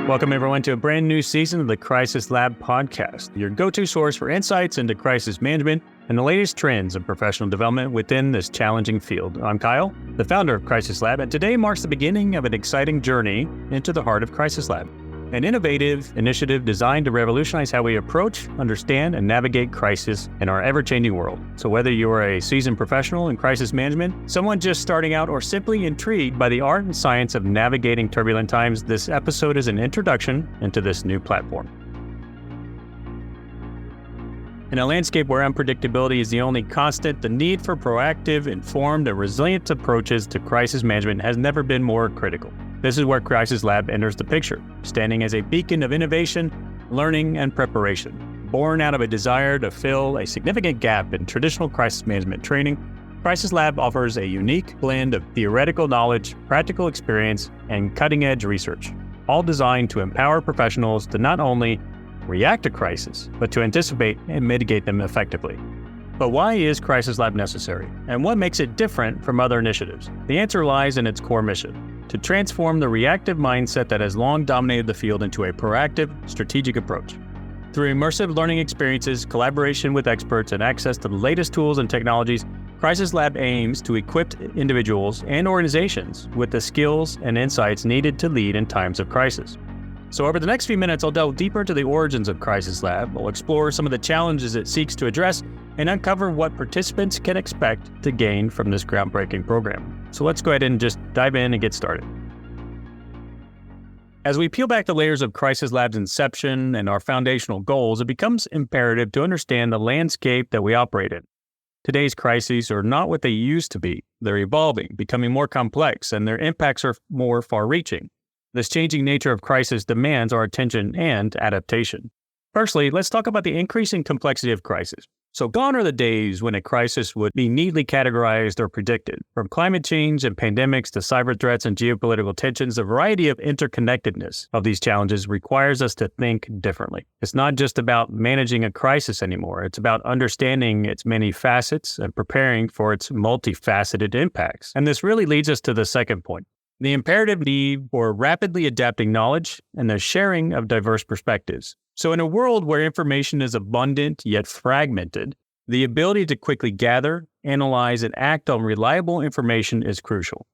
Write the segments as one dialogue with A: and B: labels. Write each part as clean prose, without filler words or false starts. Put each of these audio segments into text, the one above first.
A: Welcome, everyone, to a brand new season of the Crisis Lab podcast, your go-to source for insights into crisis management and the latest trends in professional development within this challenging field. I'm Kyle, the founder of Crisis Lab, and today marks the beginning of an exciting journey into the heart of Crisis Lab, an innovative initiative designed to revolutionize how we approach, understand, and navigate crisis in our ever-changing world. So whether you're a seasoned professional in crisis management, someone just starting out, or simply intrigued by the art and science of navigating turbulent times, this episode is an introduction into this new platform. In a landscape where unpredictability is the only constant, the need for proactive, informed, and resilient approaches to crisis management has never been more critical. This is where Crisis Lab enters the picture, standing as a beacon of innovation, learning, and preparation. Born out of a desire to fill a significant gap in traditional crisis management training, Crisis Lab offers a unique blend of theoretical knowledge, practical experience, and cutting-edge research, all designed to empower professionals to not only react to crisis, but to anticipate and mitigate them effectively. But why is Crisis Lab necessary, and what makes it different from other initiatives? The answer lies in its core mission: to transform the reactive mindset that has long dominated the field into a proactive, strategic approach. Through immersive learning experiences, collaboration with experts, and access to the latest tools and technologies, Crisis Lab aims to equip individuals and organizations with the skills and insights needed to lead in times of crisis. So over the next few minutes, I'll delve deeper into the origins of Crisis Lab. We'll explore some of the challenges it seeks to address and uncover what participants can expect to gain from this groundbreaking program. So let's go ahead and just dive in and get started. As we peel back the layers of Crisis Lab's inception and our foundational goals, it becomes imperative to understand the landscape that we operate in. Today's crises are not what they used to be. They're evolving, becoming more complex, and their impacts are more far-reaching. This changing nature of crisis demands our attention and adaptation. Firstly, let's talk about the increasing complexity of crisis. So gone are the days when a crisis would be neatly categorized or predicted. From climate change and pandemics to cyber threats and geopolitical tensions, the variety of interconnectedness of these challenges requires us to think differently. It's not just about managing a crisis anymore. It's about understanding its many facets and preparing for its multifaceted impacts. And this really leads us to the second point: the imperative need for rapidly adapting knowledge and the sharing of diverse perspectives. So in a world where information is abundant yet fragmented, the ability to quickly gather, analyze, and act on reliable information is crucial.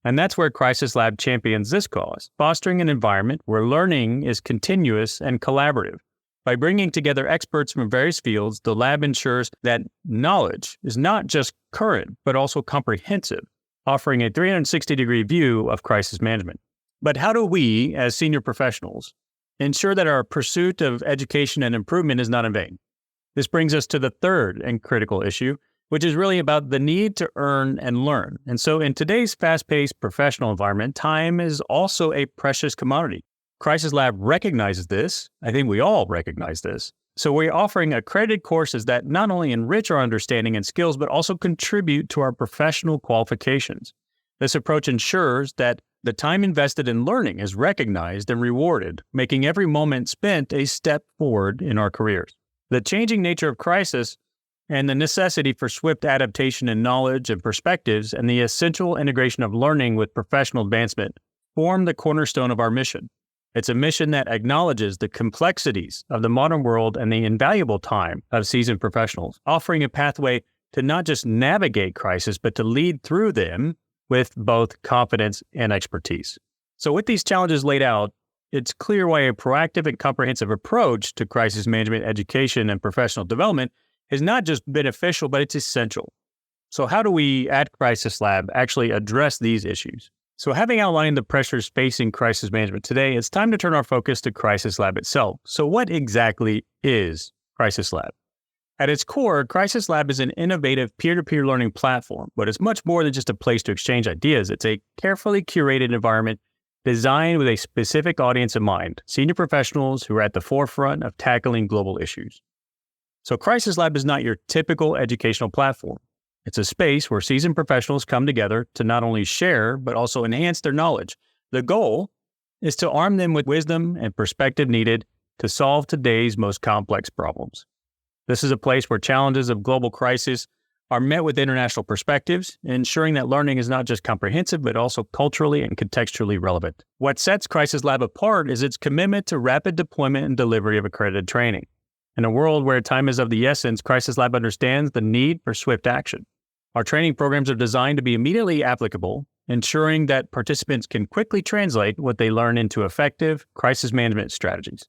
A: And that's where Crisis Lab champions this cause, fostering an environment where learning is continuous and collaborative. By bringing together experts from various fields, the lab ensures that knowledge is not just current, but also comprehensive, offering a 360-degree view of crisis management. But how do we, as senior professionals, ensure that our pursuit of education and improvement is not in vain? This brings us to the third and critical issue, which is really about the need to earn and learn. And so in today's fast-paced professional environment, time is also a precious commodity. Crisis Lab recognizes this. I think we all recognize this. So we're offering accredited courses that not only enrich our understanding and skills, but also contribute to our professional qualifications. This approach ensures that the time invested in learning is recognized and rewarded, making every moment spent a step forward in our careers. The changing nature of crisis and the necessity for swift adaptation in knowledge and perspectives, and the essential integration of learning with professional advancement form the cornerstone of our mission. It's a mission that acknowledges the complexities of the modern world and the invaluable time of seasoned professionals, offering a pathway to not just navigate crisis, but to lead through them with both confidence and expertise. So with these challenges laid out, it's clear why a proactive and comprehensive approach to crisis management, education, and professional development is not just beneficial, but it's essential. So how do we at Crisis Lab actually address these issues? So having outlined the pressures facing crisis management today, it's time to turn our focus to Crisis Lab itself. So what exactly is Crisis Lab? At its core, Crisis Lab is an innovative peer-to-peer learning platform, but it's much more than just a place to exchange ideas. It's a carefully curated environment designed with a specific audience in mind: senior professionals who are at the forefront of tackling global issues. So Crisis Lab is not your typical educational platform. It's a space where seasoned professionals come together to not only share, but also enhance their knowledge. The goal is to arm them with wisdom and perspective needed to solve today's most complex problems. This is a place where challenges of global crisis are met with international perspectives, ensuring that learning is not just comprehensive, but also culturally and contextually relevant. What sets Crisis Lab apart is its commitment to rapid deployment and delivery of accredited training. In a world where time is of the essence, Crisis Lab understands the need for swift action. Our training programs are designed to be immediately applicable, ensuring that participants can quickly translate what they learn into effective crisis management strategies.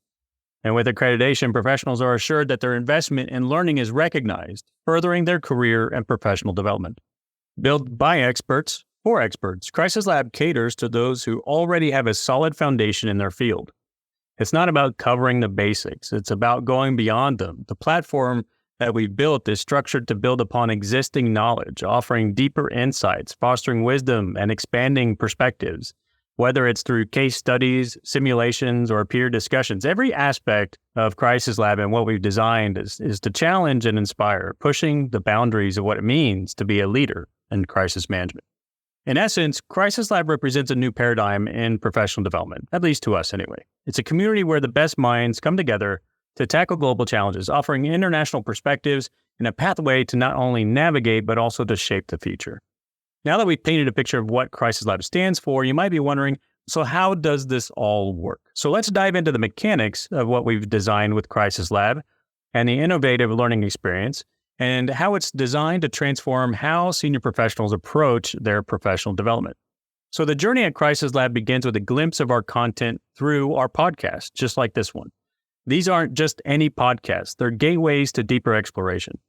A: And with accreditation, professionals are assured that their investment in learning is recognized, furthering their career and professional development. Built by experts for experts, Crisis Lab caters to those who already have a solid foundation in their field. It's not about covering the basics, it's about going beyond them. The platform that we've built is structured to build upon existing knowledge, offering deeper insights, fostering wisdom, and expanding perspectives. Whether it's through case studies, simulations, or peer discussions, every aspect of Crisis Lab and what we've designed is to challenge and inspire, pushing the boundaries of what it means to be a leader in crisis management. In essence, Crisis Lab represents a new paradigm in professional development, at least to us anyway. It's a community where the best minds come together to tackle global challenges, offering international perspectives and a pathway to not only navigate, but also to shape the future. Now that we've painted a picture of what Crisis Lab stands for, you might be wondering, so how does this all work? So let's dive into the mechanics of what we've designed with Crisis Lab and the innovative learning experience and how it's designed to transform how senior professionals approach their professional development. So the journey at Crisis Lab begins with a glimpse of our content through our podcast, just like this one. These aren't just any podcasts, they're gateways to deeper exploration.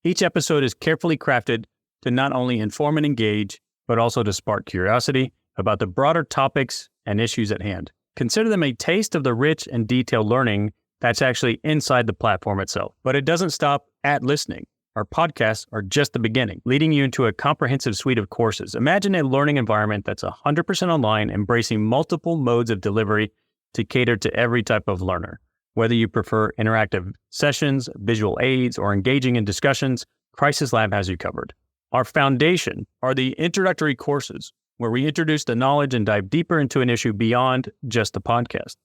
A: Each episode is carefully crafted to not only inform and engage, but also to spark curiosity about the broader topics and issues at hand. Consider them a taste of the rich and detailed learning that's actually inside the platform itself. But it doesn't stop at listening. Our podcasts are just the beginning, leading you into a comprehensive suite of courses. Imagine a learning environment that's 100% online, embracing multiple modes of delivery to cater to every type of learner. Whether you prefer interactive sessions, visual aids, or engaging in discussions, Crisis Lab has you covered. Our foundation are the introductory courses, where we introduce the knowledge and dive deeper into an issue beyond just the podcast.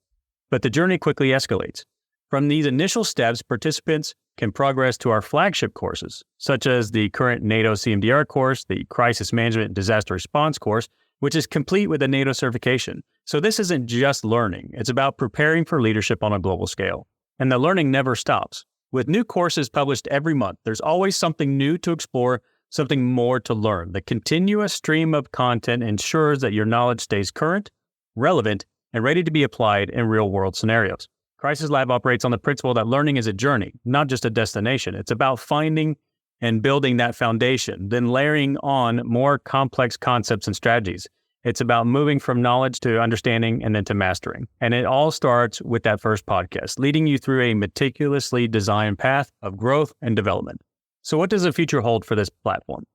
A: But the journey quickly escalates. From these initial steps, participants can progress to our flagship courses, such as the current NATO CMDR course, the Crisis Management and Disaster Response course, which is complete with a NATO certification. So this isn't just learning, it's about preparing for leadership on a global scale. And the learning never stops. With new courses published every month, there's always something new to explore, something more to learn. The continuous stream of content ensures that your knowledge stays current, relevant, and ready to be applied in real-world scenarios. Crisis Lab operates on the principle that learning is a journey, not just a destination. It's about finding and building that foundation, then layering on more complex concepts and strategies. It's about moving from knowledge to understanding and then to mastering. And it all starts with that first podcast, leading you through a meticulously designed path of growth and development. So what does the future hold for this platform?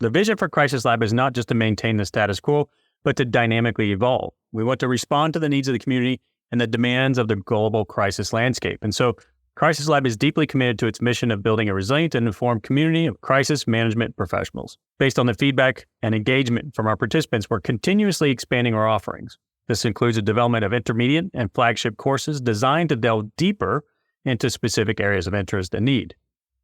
A: The vision for Crisis Lab is not just to maintain the status quo, but to dynamically evolve. We want to respond to the needs of the community and the demands of the global crisis landscape. And so Crisis Lab is deeply committed to its mission of building a resilient and informed community of crisis management professionals. Based on the feedback and engagement from our participants, we're continuously expanding our offerings. This includes the development of intermediate and flagship courses designed to delve deeper into specific areas of interest and need.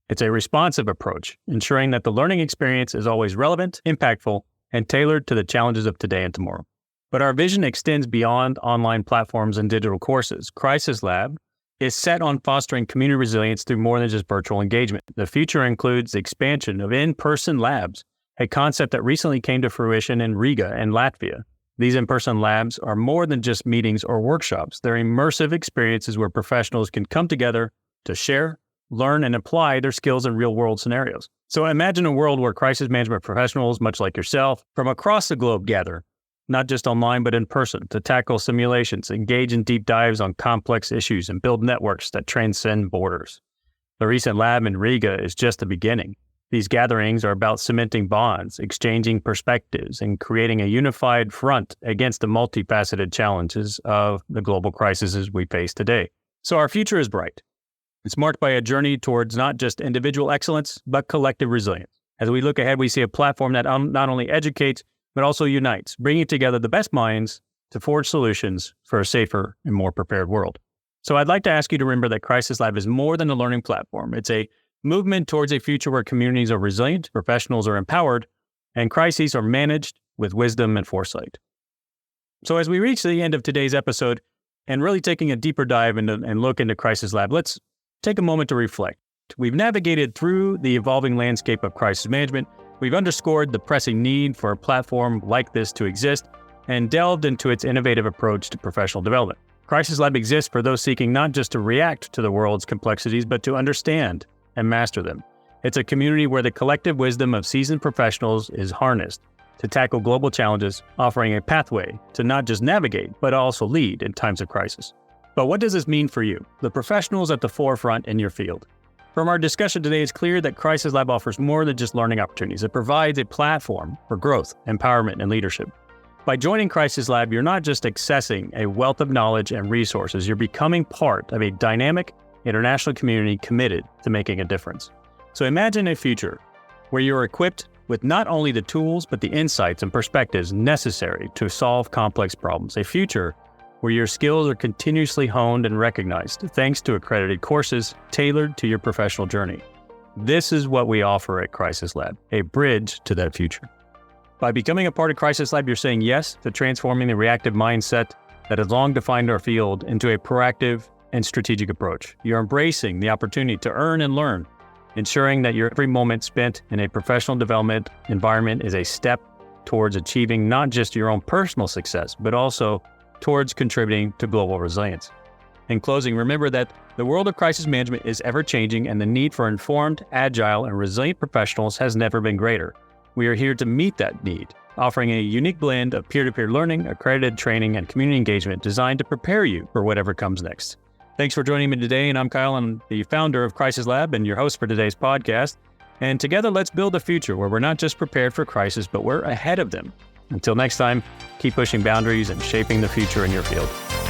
A: It's a responsive approach, ensuring that the learning experience is always relevant, impactful, and tailored to the challenges of today and tomorrow. But our vision extends beyond online platforms and digital courses. Crisis Lab is set on fostering community resilience through more than just virtual engagement. The future includes the expansion of in-person labs, a concept that recently came to fruition in Riga and Latvia. These in-person labs are more than just meetings or workshops. They're immersive experiences where professionals can come together to share, learn, and apply their skills in real-world scenarios. So imagine a world where crisis management professionals, much like yourself, from across the globe gather, not just online, but in person, to tackle simulations, engage in deep dives on complex issues, and build networks that transcend borders. The recent lab in Riga is just the beginning. These gatherings are about cementing bonds, exchanging perspectives, and creating a unified front against the multifaceted challenges of the global crises we face today. So our future is bright. It's marked by a journey towards not just individual excellence, but collective resilience. As we look ahead, we see a platform that not only educates, but also unites, bringing together the best minds to forge solutions for a safer and more prepared world. So I'd like to ask you to remember that Crisis Lab is more than a learning platform. It's a movement towards a future where communities are resilient, professionals are empowered, and crises are managed with wisdom and foresight. So as we reach the end of today's episode and really taking a deeper dive and look into Crisis Lab, let's take a moment to reflect. We've navigated through the evolving landscape of crisis management. We've underscored the pressing need for a platform like this to exist and delved into its innovative approach to professional development. Crisis Lab exists for those seeking not just to react to the world's complexities, but to understand and master them. It's a community where the collective wisdom of seasoned professionals is harnessed to tackle global challenges, offering a pathway to not just navigate, but also lead in times of crisis. But what does this mean for you, the professionals at the forefront in your field? From our discussion today, it's clear that Crisis Lab offers more than just learning opportunities. It provides a platform for growth, empowerment, and leadership. By joining Crisis Lab, you're not just accessing a wealth of knowledge and resources, you're becoming part of a dynamic international community committed to making a difference. So imagine a future where you're equipped with not only the tools, but the insights and perspectives necessary to solve complex problems. A future where your skills are continuously honed and recognized thanks to accredited courses tailored to your professional journey. This is what we offer at Crisis Lab, a bridge to that future. By becoming a part of Crisis Lab, you're saying yes to transforming the reactive mindset that has long defined our field into a proactive and strategic approach. You're embracing the opportunity to earn and learn, ensuring that your every moment spent in a professional development environment is a step towards achieving not just your own personal success, but also towards contributing to global resilience. In closing, remember that the world of crisis management is ever-changing and the need for informed, agile, and resilient professionals has never been greater. We are here to meet that need, offering a unique blend of peer-to-peer learning, accredited training, and community engagement designed to prepare you for whatever comes next. Thanks for joining me today, and I'm Kyle. I'm the founder of Crisis Lab and your host for today's podcast. And together, let's build a future where we're not just prepared for crisis, but we're ahead of them. Until next time, keep pushing boundaries and shaping the future in your field.